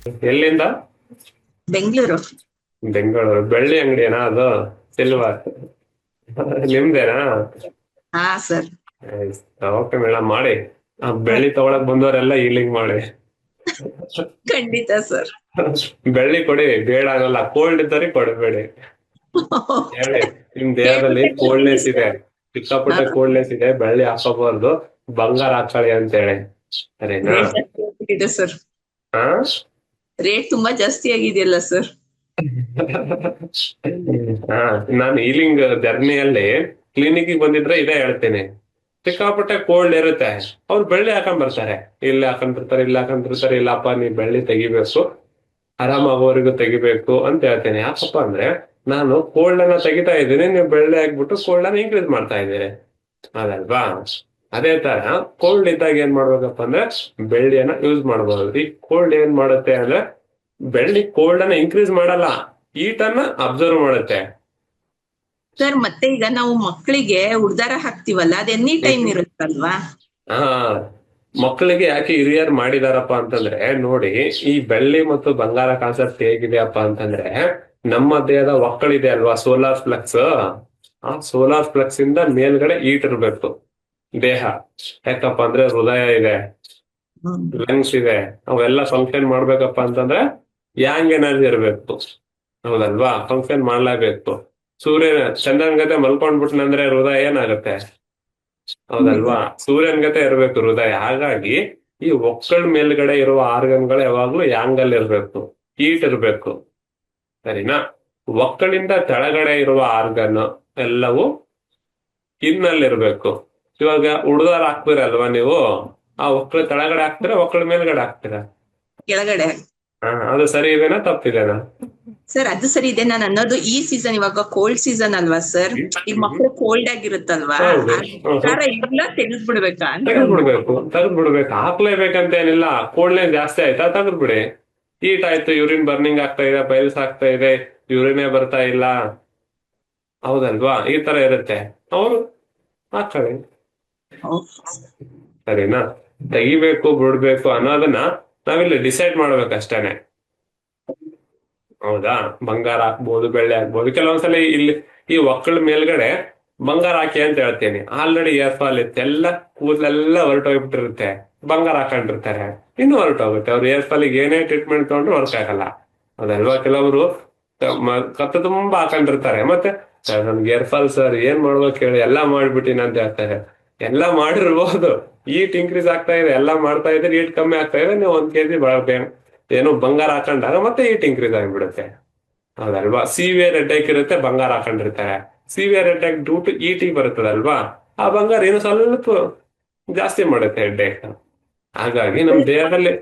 ಎಲ್ಲಿಂದ? ಬೆಂಗಳೂರು. ಬೆಂಗಳೂರು. ಬೆಳ್ಳಿ ಅಂಗಡಿನಾ ಅದು? ಸಿಲ್ವರ್ ನಿಮ್ದೇನಾ? ಹಾ ಸರ್. ಓಕೆ ಮೇಡಮ್, ಮಾಡಿ. ಹ, ಬೆಳ್ಳಿ ತಗೊಳಕ್ ಬಂದವರೆಲ್ಲ ಹೀಲಿಂಗ್ ಮಾಡಿ. ಖಂಡಿತ ಸರ್. ಬೆಳ್ಳಿ ಕೊಡಿ, ಬೇಡ ಅನ್ನಲ್ಲ. ಕೋಲ್ಡ್ ಇದ್ದರೆ ಕೊಡಬೇಡಿ. ಹೇಳಿ, ನಿಮ್ ದೇಹದಲ್ಲಿ ಕೇಳ್ಪಟ್ಟೆ ಕೊಡ್ತೀನಿ ಕೋಲ್ಡ್ನೆಸ್ ಇದೆ, ಸರ್. ಹಾ, ಸಿಕ್ಕಾಪಟ್ಟೆ ಕೋಲ್ಡ್ನೆಸ್ ಇದೆ, ಬೆಳ್ಳಿ ಹಾಕೋಬಾರ್ದು, ಬಂಗಾರ ಹಾಕೊಳ್ಳಿ ಅಂತ ಹೇಳಿ. ಸರಿನಾ? ರೇಟ್ ಜಾಸ್ತಿ ಆಗ್ಬಿಟ್ಟಿದೆ ಸರ್. ಹಾ. ರೇಟ್ ತುಂಬಾ ಜಾಸ್ತಿ ಆಗಿದೆಯಲ್ಲ ಸರ್. ಹಾ, ನಾನು ಹೀಲಿಂಗ್ ಜರ್ನಿಯಲ್ಲಿ ಕ್ಲಿನಿಕ್ ಬಂದಿದ್ರೆ ಇದೇ ಹೇಳ್ತೀನಿ. ಸಿಕ್ಕಾಪಟ್ಟೆ ಕೋಲ್ಡ್ ಇರುತ್ತೆ, ಅವ್ರು ಬೆಳ್ಳಿ ಹಾಕೊಂಡ್ ಬರ್ತಾರೆ. ಇಲ್ಲಿ ಹಾಕೊಂಡಿರ್ತಾರೆ, ಇಲ್ಲಿ ಹಾಕೊಂಡಿರ್ತಾರೆ. ಇಲ್ಲಪ್ಪ, ನೀ ಬೆಳ್ಳಿ ತೆಗಿಬೇಕು, ಆರಾಮಾಗೋವರೆಗೂ ತೆಗಿಬೇಕು ಅಂತ ಹೇಳ್ತೇನೆ. ಯಾಕಪ್ಪ ಅಂದ್ರೆ, ನಾನು ಕೋಲ್ಡ್ ಅನ್ನ ತೆಗಿತಾ ಇದ್ದೀನಿ, ನೀವು ಬೆಳ್ಳಿ ಹಾಕ್ಬಿಟ್ಟು ಕೋಲ್ಡ್ ಅನ್ನ ಇನ್ಕ್ರೀಸ್ ಮಾಡ್ತಾ ಇದ್ದೀರಿ, ಅದಲ್ವಾ? ಅದೇ ತರ ಕೋಲ್ಡ್ ಇದ್ದಾಗ ಏನ್ ಮಾಡ್ಬೇಕಪ್ಪ ಅಂದ್ರೆ ಬೆಳ್ಳಿಯನ್ನ ಯೂಸ್ ಮಾಡಬಹುದು. ಈ ಕೋಲ್ಡ್ ಏನ್ ಮಾಡುತ್ತೆ ಅಂದ್ರೆ, ಬೆಳ್ಳಿ ಕೋಲ್ಡ್ ಅನ್ನ ಇನ್ಕ್ರೀಸ್ ಮಾಡಲ್ಲ, ಹೀಟ್ ಅನ್ನ ಅಬ್ಸರ್ವ್ ಮಾಡುತ್ತೆ. ಸರ್, ಮತ್ತೆ ಈಗ ನಾವು ಮಕ್ಕಳಿಗೆ ಉಡ್ದಾರ ಹಾಕ್ತಿವಲ್ಲ, ಅದ್ ಎನಿ ಟೈಮ್ ಇರುತ್ತಲ್ವಾ? ಹಾ, ಮಕ್ಕಳಿಗೆ ಯಾಕೆ ಹಿರಿಯರ್ ಮಾಡಿದಾರಪ್ಪ ಅಂತಂದ್ರೆ, ನೋಡಿ, ಈ ಬೆಳ್ಳಿ ಮತ್ತು ಬಂಗಾರ ಕಾನ್ಸೆಪ್ಟ್ ಹೇಗಿದೆಯಪ್ಪ ಅಂತಂದ್ರೆ, ನಮ್ಮ ದೇಹದ ಒಕ್ಕಳಿದೆ ಅಲ್ವಾ, ಸೋಲಾರ್ ಫ್ಲಕ್ಸ್. ಆ ಸೋಲಾರ್ ಫ್ಲಕ್ಸ್ ಇಂದ ಮೇಲ್ಗಡೆ ಹೀಟ್ ಇರ್ಬೇಕು ದೇಹ. ಯಾಕಪ್ಪ ಅಂದ್ರೆ ಹೃದಯ ಇದೆ, ಹ್ಮ್. ಲಂಗ್ಸ್ ಇದೆ, ಅವೆಲ್ಲ ಫಂಕ್ಷನ್ ಮಾಡ್ಬೇಕಪ್ಪ ಅಂತಂದ್ರೆ ಯಾಂಗ್ ಎನರ್ಜಿ ಇರ್ಬೇಕು, ಹೌದಲ್ವಾ? ಫಂಕ್ಷನ್ ಮಾಡ್ಲೇಬೇಕು. ಚಂದ್ರನ್ ಗತೆ ಮಲ್ಕೊಂಡ್ಬಿಟ್ನಂದ್ರೆ ಹೃದಯ ಏನಾಗುತ್ತೆ? ಹೌದಲ್ವಾ? ಸೂರ್ಯನ್ ಗತೆ ಇರ್ಬೇಕು ಹೃದಯ. ಹಾಗಾಗಿ ಈ ಒಕ್ಕಳ ಮೇಲ್ಗಡೆ ಇರುವ ಆರ್ಗನ್ಗಳು ಯಾವಾಗ್ಲೂ ಯಾಂಗ್ ಅಲ್ಲಿ ಇರ್ಬೇಕು, ಹೀಟ್ ಇರ್ಬೇಕು. ಸರಿನಾ? ಒಕ್ಕಳಿಂದ ಕೆಳಗಡೆ ಇರುವ ಆರ್ಗನ್ ಎಲ್ಲವೂ ಇನ್ನಲ್ಲಿರ್ಬೇಕು. ಇವಾಗ ಉಡ್ದಾರ ಹಾಕ್ತಿರಲ್ವಾ ನೀವು, ಆ ಒಕ್ಕಳ ಕೆಳಗಡೆ ಹಾಕ್ತೀರಾ, ಒಕ್ಕಳ ಮೇಲ್ಗಡೆ ಹಾಕ್ತೀರಾ? ಕೆಳಗಡೆ. ಅದು ಸರಿ ಇದೆನಾ, ತಪ್ಪಿದೆನಾ? ಸರ್, ಅದು ಸರಿ ಇದೆ. ನಾನು ಅನ್ನೋದು ಈ ಸೀಸನ್, ಇವಾಗ ಕೋಲ್ಡ್ ಸೀಸನ್ ಅಲ್ವಾ ಸರ್? ಈ ಮಕ್ಳು ಕೋಲ್ಡ್ ಆಗಿರುತ್ತಲ್ವಾ, ಹೌದು. ಆ ದಾರ ಎಲ್ಲ ತೆಗೆದ್ ಬಿಡ್ಬೇಕಾ ಅಂತ ಅಂದೆ. ತೆಗೆದ್ಬಿಡ್ಬೇಕು, ಹಾಕ್ಲೇಬೇಕಂತ ಏನಿಲ್ಲ. ಕೋಲ್ಡ್ನೆಸ್ ಜಾಸ್ತಿ ಆಯ್ತಾ, ತೆಗೆದ್ಬಿಡಿ. ಹೀಟ್ ಆಯ್ತು, ಯೂರಿನ್ ಬರ್ನಿಂಗ್ ಆಗ್ತಾ ಇದೆ, ಬೈಲ್ಸ್ ಆಗ್ತಾ ಇದೆ, ಯೂರಿನೇ ಬರ್ತಾ ಇಲ್ಲ, ಹೌದಲ್ವಾ? ಈ ತರ ಇರುತ್ತೆ, ಅವರು ಹಾಕೊಳ್ಳಿ. ಸರಿನಾ? ತೆಗಿಬೇಕು ಬಿಡ್ಬೇಕು ಅನ್ನೋದನ್ನ ನಾವಿಲ್ಲಿ ಡಿಸೈಡ್ ಮಾಡ್ಬೇಕಷ್ಟೇನೆ. ಹೌದಾ? ಬಂಗಾರ ಹಾಕ್ಬೋದು, ಬೆಳ್ಳಿ ಹಾಕ್ಬೋದು. ಕೆಲವೊಂದ್ಸಲ ಇಲ್ಲಿ ಈ ಒಕ್ಕಳ ಮೇಲ್ಗಡೆ ಬಂಗಾರ ಹಾಕಿ ಅಂತ ಹೇಳ್ತೀನಿ, ಆಲ್ರೆಡಿ ಏರ್ ಫಾಲ್ ಇರುತ್ತೆ, ಎಲ್ಲ ಕೂದಲೆಲ್ಲ ಹೊರಟೋಗ್ಬಿಟ್ಟಿರುತ್ತೆ, ಬಂಗಾರ ಹಾಕೊಂಡಿರ್ತಾರೆ, ಇನ್ನೂ ಹೊರಟೋಗುತ್ತೆ. ಅವ್ರು ಏರ್ ಫಾಲಿಗೆ ಏನೇ ಟ್ರೀಟ್ಮೆಂಟ್ ತಗೊಂಡ್ರು ವರ್ಕ್ ಆಗಲ್ಲ, ಅದಲ್ವಾ? ಕೆಲವರು ಕತ್ತು ತುಂಬಾ ಹಾಕೊಂಡಿರ್ತಾರೆ, ಮತ್ತೆ "ಸರ್, ನನ್ಗೆ ಏರ್ ಫಾಲ್ ಸರ್, ಏನ್ ಮಾಡ್ಬೇಕು ಹೇಳಿ, ಎಲ್ಲಾ ಮಾಡ್ಬಿಟ್ಟಿನ" ಅಂತ ಹೇಳ್ತಾರೆ. ಎಲ್ಲಾ ಮಾಡಿರ್ಬೋದು, ಹೀಟ್ ಇನ್ಕ್ರೀಸ್ ಆಗ್ತಾ ಇದೆ, ಎಲ್ಲಾ ಮಾಡ್ತಾ ಇದ್ರೆ ಹೀಟ್ ಕಮ್ಮಿ ಆಗ್ತಾ ಇದೆ, ನೀವು 1 kg ಏನು ಬಂಗಾರ ಹಾಕೊಂಡಾಗ ಮತ್ತೆ ಹೀಟ್ ಇನ್ಕ್ರೀಸ್ ಆಗಿಬಿಡುತ್ತೆ, ಹೌದಲ್ವಾ? ಸಿವಿಯರ್ ಹೆಡ್ಏಕ್ ಇರುತ್ತೆ, ಬಂಗಾರ ಹಾಕೊಂಡಿರ್ತಾರೆ. ಸಿವಿಯರ್ ಹೆಡ್ಏಕ್ ಡ್ಯೂ ಟು ಇಟಿ ಬರುತ್ತದಲ್ವಾ, ಆ ಬಂಗಾರ ಏನು ಸ್ವಲ್ಪ ಜಾಸ್ತಿ ಮಾಡುತ್ತೆ ಹೆಡ್ಏಕ್. ಹಾಗಾಗಿ ನಮ್ ದೇಹದಲ್ಲಿ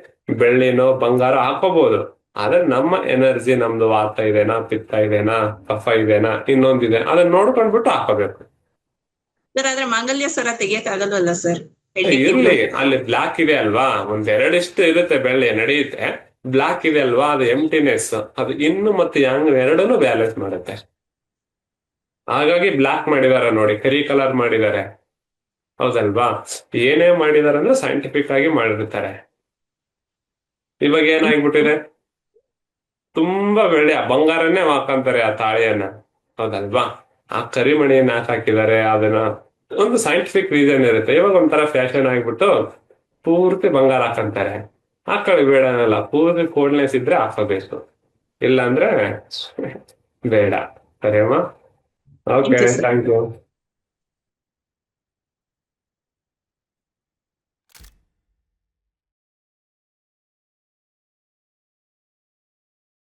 ಬೆಳ್ಳಿನೋ ಬಂಗಾರ ಹಾಕೋಬಹುದು, ಆದ್ರೆ ನಮ್ಮ ಎನರ್ಜಿ, ನಮ್ದು ವಾತ ಇದೆನಾ, ಪಿತ್ತ ಇದೆನಾ, ಕಫ ಇದೆನಾ, ಇನ್ನೊಂದಿದೆ, ಅದನ್ನ ನೋಡ್ಕೊಂಡ್ಬಿಟ್ಟು ಹಾಕೋಬೇಕು. ಸರ್, ಆದ್ರೆ ಮಾಂಗಲ್ಯ ಸರ ತೆಗಿಯಕ್ ಆಗಲ್ವಲ್ಲ ಸರ್? ಹೆಡ್ಡೇಕ್ ಇರ್ಲಿ, ಇದ್ರು. ಅಲ್ಲಿ ಬ್ಲಾಕ್ ಇದೆ ಅಲ್ವಾ, ಒಂದೆರಡಿಷ್ಟು ಇರುತ್ತೆ ಬೆಳ್ಳಿ, ನಡೆಯುತ್ತೆ. ಬ್ಲಾಕ್ ಇದೆ ಅಲ್ವಾ, ಅದು ಎಂಟಿನೆಸ್, ಅದು ಇನ್ನು ಮತ್ತೆ ಯಾಂಗ್ ಎರಡನ್ನೂ ಬ್ಯಾಲೆನ್ಸ್ ಮಾಡುತ್ತೆ. ಹಾಗಾಗಿ ಬ್ಲಾಕ್ ಮಾಡಿದಾರೆ ನೋಡಿ, ಕರಿ ಕಲರ್ ಮಾಡಿದ್ದಾರೆ, ಹೌದಲ್ವಾ? ಏನೇ ಮಾಡಿದಾರೆ ಅಂದ್ರೆ ಸೈಂಟಿಫಿಕ್ ಆಗಿ ಮಾಡಿರ್ತಾರೆ. ಇವಾಗ ಏನಾಗ್ಬಿಟ್ಟಿದೆ, ತುಂಬಾ ಬೆಳ್ಳಿ, ಆ ಬಂಗಾರನ್ನೇ ಹಾಕಂತಾರೆ, ಆ ತಾಳಿಯನ್ನ, ಹೌದಲ್ವಾ? ಆ ಕರಿಮಣಿಯನ್ನ ಯಾಕೆ ಹಾಕಿದ್ದಾರೆ, ಅದನ್ನ ಒಂದು ಸೈಂಟಿಫಿಕ್ ರೀಸನ್ ಇರುತ್ತೆ. ಇವಾಗ ಒಂಥರ ಫ್ಯಾಷನ್ ಆಗ್ಬಿಟ್ಟು ಪೂರ್ತಿ ಬಂಗಾರ ಹಾಕಂತಾರೆ. ಹಾಕೊಳ್ಳಿ, ಬೇಡ ಅನ್ನಲ್ಲ, ಪೂರ್ತಿ ಕೋಲ್ಡ್ನೆಸ್ ಇದ್ರೆ ಹಾಕೋಬೇಕು, ಇಲ್ಲ ಅಂದ್ರೆ ಬೇಡ. ಸರಿ ಅಮ್ಮ? Okay, thank you sir. Thank you.